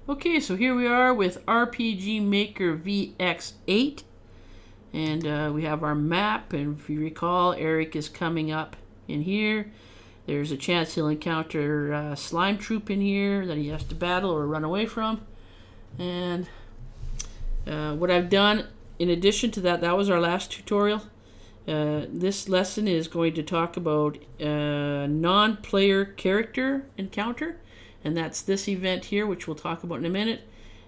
Okay, so here we are with RPG Maker VX8, and we have our map, and if you recall, Eric is coming up in here. There's a chance he'll encounter a slime troop in here that he has to battle or run away from. And what I've done, in addition to that, that was our last tutorial. This lesson is going to talk about non-player character encounter, and that's this event here, which we'll talk about in a minute.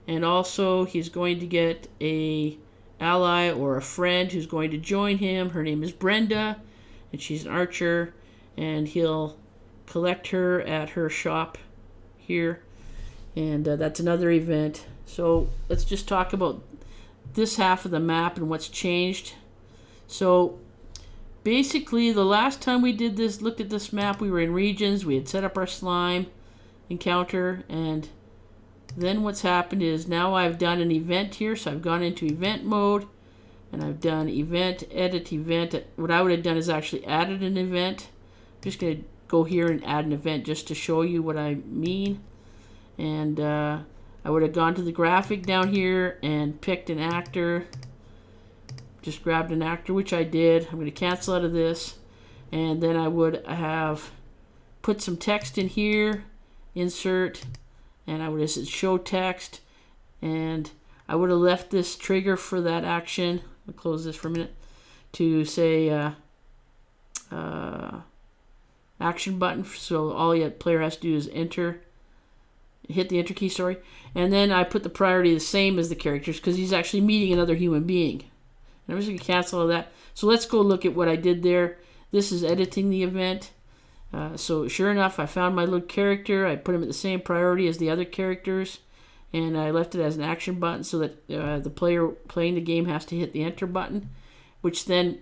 And also he's going to get a ally or a friend who's going to join him. Her name is Brenda, and she's an archer, and he'll collect her at her shop here, and that's another event. So let's just talk about this half of the map and what's changed. So basically, the last time we did this, looked at this map, we were in regions. We had set up our slime encounter, and then what's happened is now I've done an event here. So I've gone into event mode, and I've done event, edit event. What I would have done is actually added an event. I'm just going to go here and add an event just to show you what I mean. And I would have gone to the graphic down here and picked an actor. Just grabbed an actor, which I did. I'm going to cancel out of this, and then I would have put some text in here, insert, and I would have said show text, and I would have left this trigger for that action. I'll close this for a minute to say action button. So all the player has to do is enter, hit the enter key, sorry, and then I put the priority the same as the characters because he's actually meeting another human being. And I'm just going to cancel all that. So let's go look at what I did there. This is editing the event. So sure enough, I found my little character. I put him at the same priority as the other characters, and I left it as an action button so that the player playing the game has to hit the enter button, which then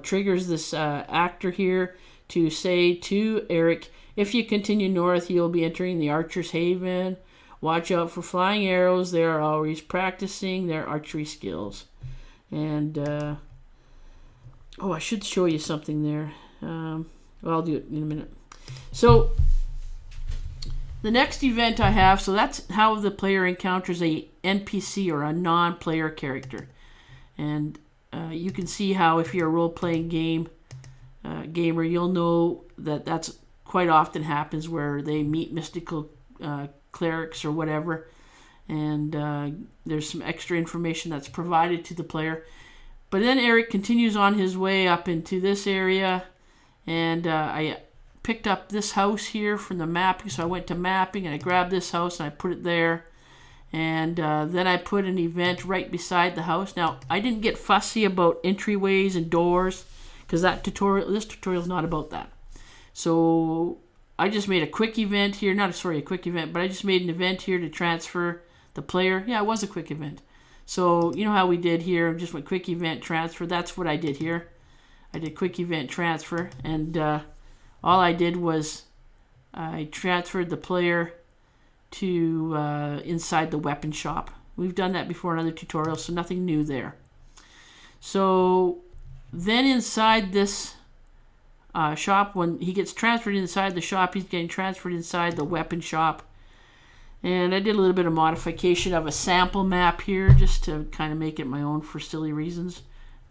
triggers this actor here to say to Eric, if you continue north, you'll be entering the Archer's Haven. Watch out for flying arrows. They are always practicing their archery skills. And I should show you something there. I'll do it in a minute. So the next event I have, so that's how the player encounters a NPC or a non-player character. And you can see how if you're a role-playing gamer, you'll know that that's quite often happens where they meet mystical clerics or whatever, and there's some extra information that's provided to the player. But then Eric continues on his way up into this area, and I picked up this house here from the mapping. So I went to mapping and I grabbed this house and I put it there, and then I put an event right beside the house. Now I didn't get fussy about entryways and doors because this tutorial is not about that. So I just made a quick event here, a quick event, but I just made an event here to transfer the player. Yeah, it was a quick event. So you know how we did here, just went quick event transfer. That's what I did here. I did quick event transfer, and all I did was I transferred the player to inside the weapon shop. We've done that before in other tutorials, so nothing new there. So then inside this shop, when he gets transferred inside the shop, he's getting transferred inside the weapon shop. And I did a little bit of modification of a sample map here just to kind of make it my own for silly reasons.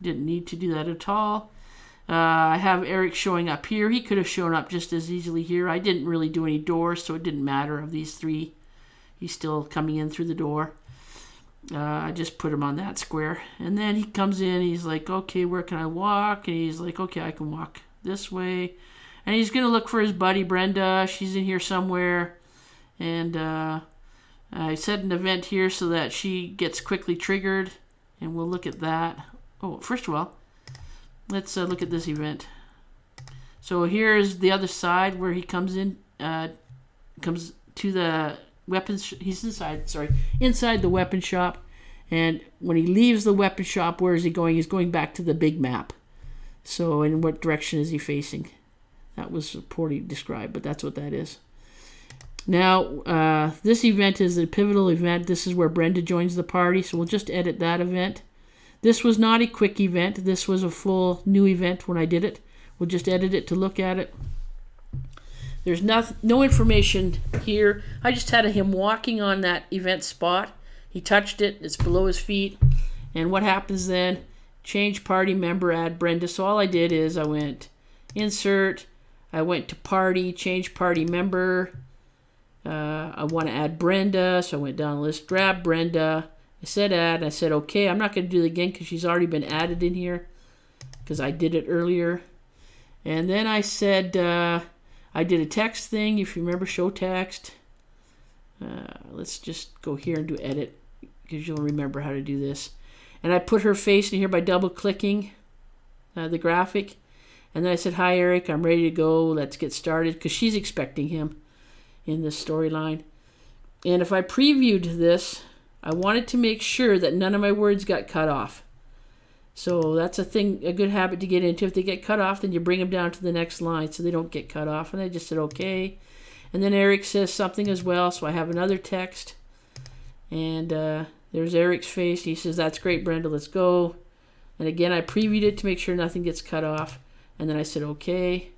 Didn't need to do that at all. I have Eric showing up here. He could have shown up just as easily here. I didn't really do any doors, so it didn't matter of these three. He's still coming in through the door. I just put him on that square. And then he comes in. He's like, okay, where can I walk? And he's like, okay, I can walk this way. And he's going to look for his buddy Brenda. She's in here somewhere. And I set an event here so that she gets quickly triggered. And we'll look at that. Oh, first of all, let's look at this event. So here's the other side where he comes in, comes to the weapons. He's inside the weapon shop. And when he leaves the weapon shop, where is he going? He's going back to the big map. So in what direction is he facing? That was poorly described, but that's what that is. Now, this event is a pivotal event. This is where Brenda joins the party, so we'll just edit that event. This was not a quick event. This was a full new event when I did it. We'll just edit it to look at it. There's no information here. I just had him walking on that event spot. He touched it. It's below his feet. And what happens then? Change party member, add Brenda. So all I did is I went insert. I went to party, change party member. I want to add Brenda. So I went down the list, grab Brenda. I said add. And I said okay. I'm not going to do it again because she's already been added in here because I did it earlier. And then I said... I did a text thing, if you remember, show text. Let's just go here and do edit, because you'll remember how to do this. And I put her face in here by double-clicking the graphic. And then I said, hi, Eric, I'm ready to go. Let's get started, because she's expecting him in this storyline. And if I previewed this, I wanted to make sure that none of my words got cut off. So that's a good habit to get into. If they get cut off, then you bring them down to the next line so they don't get cut off. And I just said, okay. And then Eric says something as well, so I have another text. And there's Eric's face. He says, that's great, Brenda, let's go. And again, I previewed it to make sure nothing gets cut off. And then I said, okay.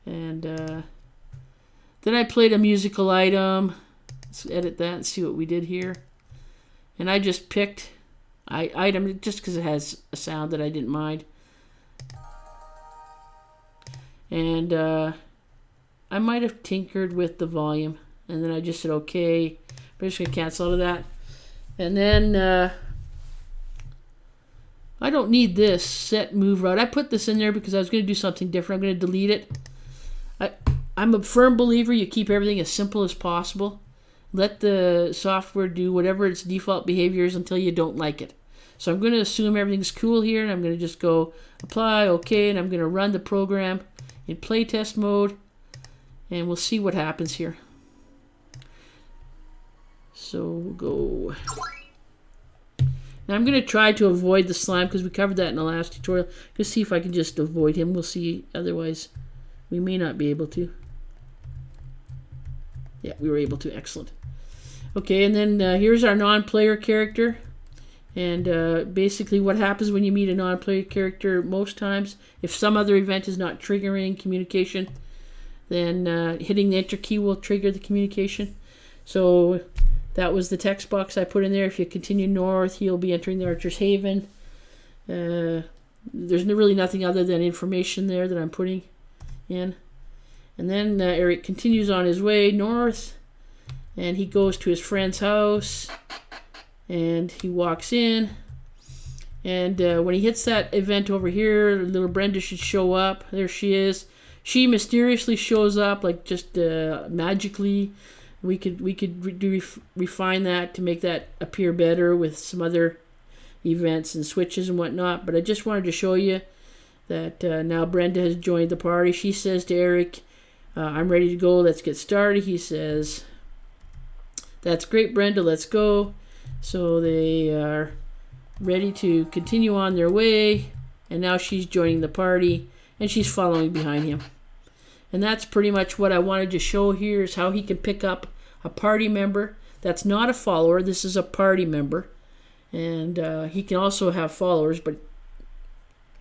And then I played a musical item. Let's edit that and see what we did here. And I just picked... item just because it has a sound that I didn't mind. And I might have tinkered with the volume. And then I just said, okay. I'm just going to cancel out of that. And then I don't need this set move route. I put this in there because I was going to do something different. I'm going to delete it. I'm a firm believer you keep everything as simple as possible. Let the software do whatever its default behavior is until you don't like it. So I'm going to assume everything's cool here, and I'm going to just go apply, okay, and I'm going to run the program in playtest mode, and we'll see what happens here. So we'll go. Now I'm going to try to avoid the slime because we covered that in the last tutorial. Just see if I can just avoid him. We'll see. Otherwise, we may not be able to. Yeah, we were able to. Excellent. Okay, and then here's our non-player character. And basically what happens when you meet a non-player character most times, if some other event is not triggering communication, then hitting the enter key will trigger the communication. So that was the text box I put in there. If you continue north, you'll be entering the Archer's Haven. There's really nothing other than information there that I'm putting in. And then Eric continues on his way north, and he goes to his friend's house, and he walks in, and when he hits that event over here, little Brenda should show up. There she is. She mysteriously shows up, like just magically. We could refine that to make that appear better with some other events and switches and whatnot, but I just wanted to show you that now Brenda has joined the party. She says to Eric, I'm ready to go, let's get started. He says, that's great, Brenda, let's go. So they are ready to continue on their way, and now she's joining the party, and she's following behind him. And that's pretty much what I wanted to show here, is how he can pick up a party member that's not a follower. This is a party member, and he can also have followers, but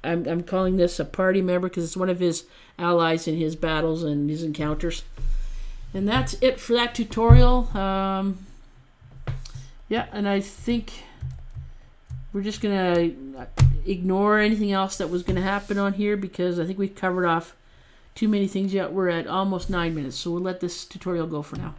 I'm calling this a party member because it's one of his allies in his battles and his encounters. And that's it for that tutorial. Yeah, and I think we're just going to ignore anything else that was going to happen on here because I think we've covered off too many things yet. We're at almost 9 minutes, so we'll let this tutorial go for now.